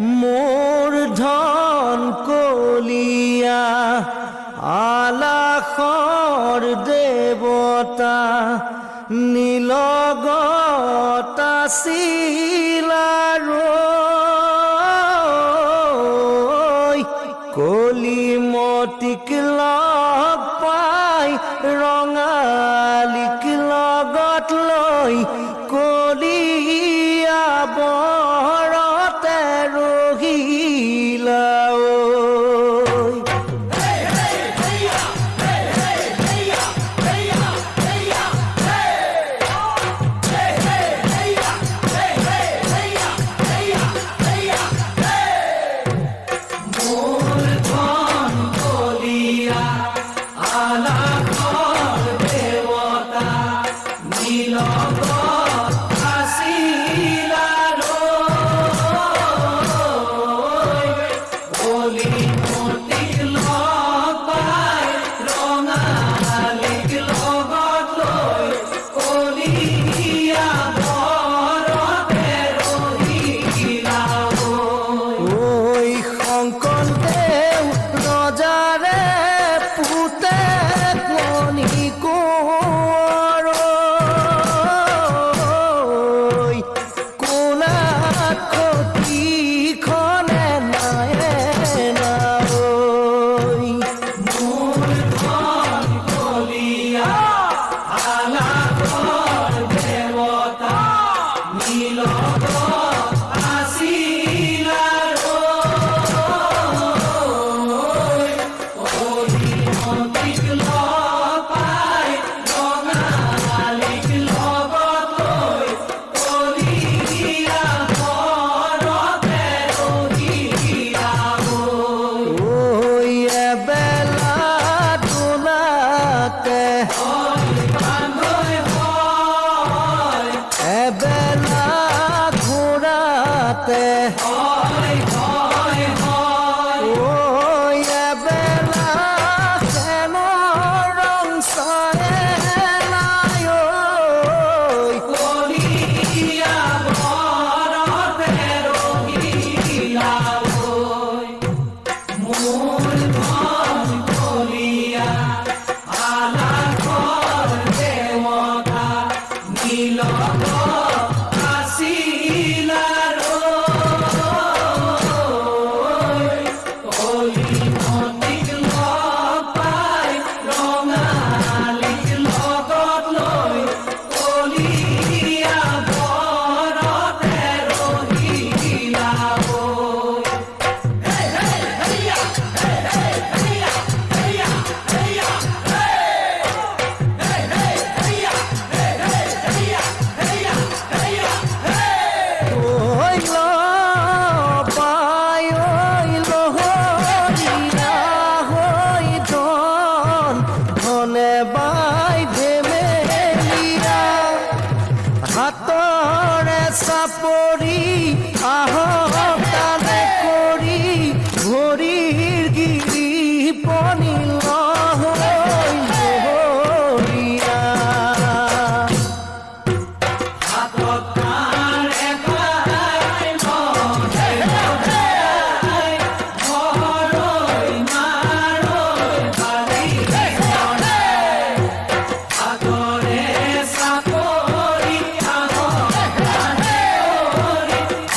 मोर धन कलिया आलाखर देवता नीलगता शिलारৈ कलिमतिक लग पाই रঙালিক লগত লৈ কলিয়া বৰতে ৰহিলা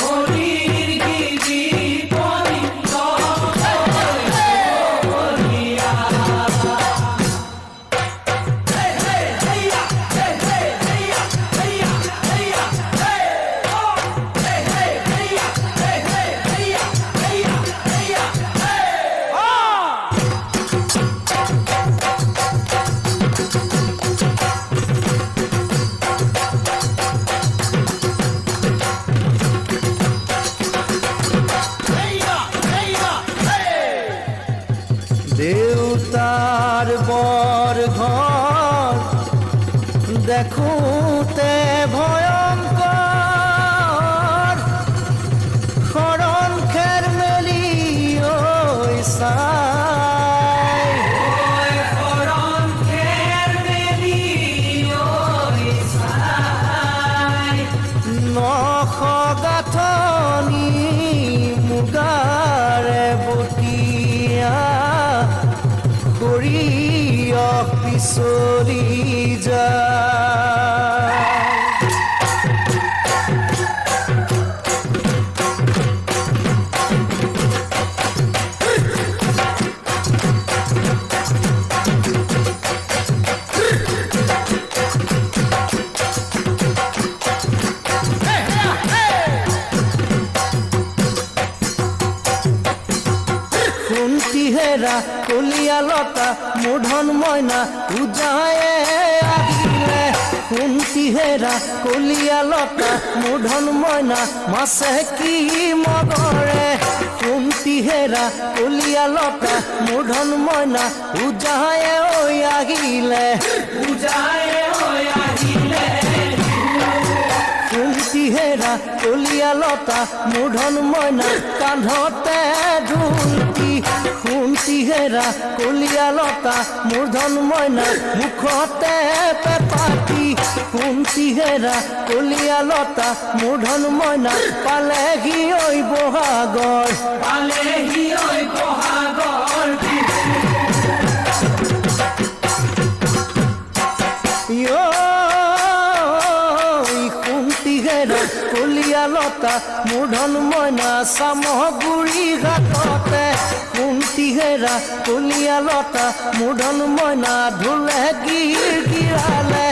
Hori হেৰা কলিয়া লতা মূধন মইনা উজায়ে আহিলে কুন্তি হেৰা কলিয়া লতা মূধন মইনা মাছে কি মগৰে কুন্তি হেৰা কলিয়া লতা মূধন মইনা উজায়ে আহিলে কুন্তি হেৰা কলিয়া লতা মূধন মইনা কান্ধতে ঢুলকি কুন্তি হেৰা কলিয়া লতা মূধন মইনা মুখতে পেপাটি কুন্তি হেৰা কলিয়া লতা মূধন মইনা পালেহি ঐ বহাগৰ কলিয়া লতা মূধন মইনা চামগুৰি ঘাটতে কুন্তি হেৰা কলিয়া লতা মূধন মইনা ঢোলে গিৰালে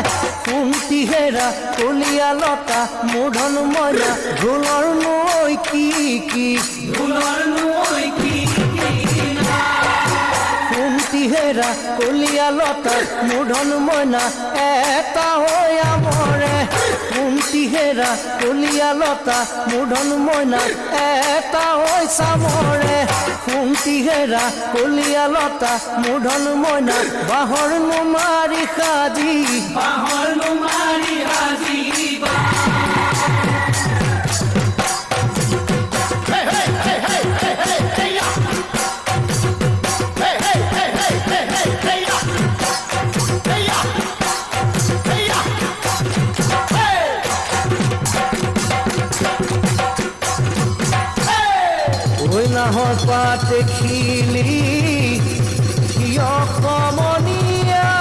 কুন্তি হেৰা কলিয়া লতা মূধন মইনা ঢোলৰ নৈ কি কুন্তি হেৰা কলিয়া লতা মূধন মইনা এটা হৈ আমৰে কুন্তি হেৰা কলিয়া লতা মূধন মইনা এটা হৈ চামৰে কুন্তি হেৰা কলিয়া লতা মূধন মইনা বাহৰ নুমাৰি সাজি নাহৰ পাতে খিলি থিয় কমনীয়া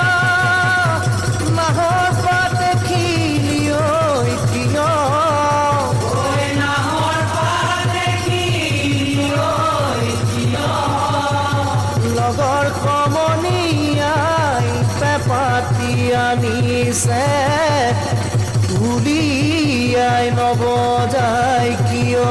নাহৰ পাতে খিলি ঐ থিয় লগৰ কমনীয়াই পেপাতি আনিছে উলিয়াই নবজায় কিয়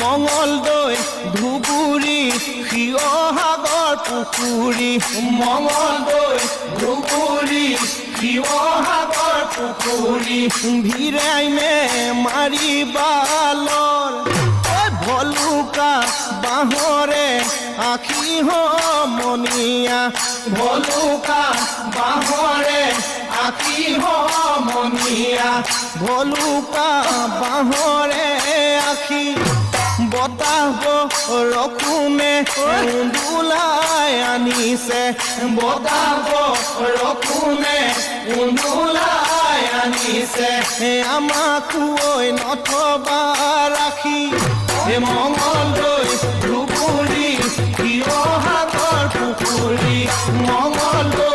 মঙলদৈ ধুবুৰী শিৱসাগৰ পুখুৰী মঙলদৈ ধুবুৰী শিৱসাগৰ পুখুৰী ভিৰাইমে মাৰি বালৰ ভলুকা বাঁহৰে আখি সমনীয়া ভলুকা বাঁহৰে আখি সমনীয়া ভলুকা বাঁহৰে আখি বতাহ ৰখুনে উন্দুলাই আনিছে বতাহ ৰখুনে উন্দুলাই আনিছে আহিছে আমাকো ঐ নথবা ৰাখি মংগলদৈ ধুবুৰী শিৱসাগৰ পুখুৰী মংগলদৈ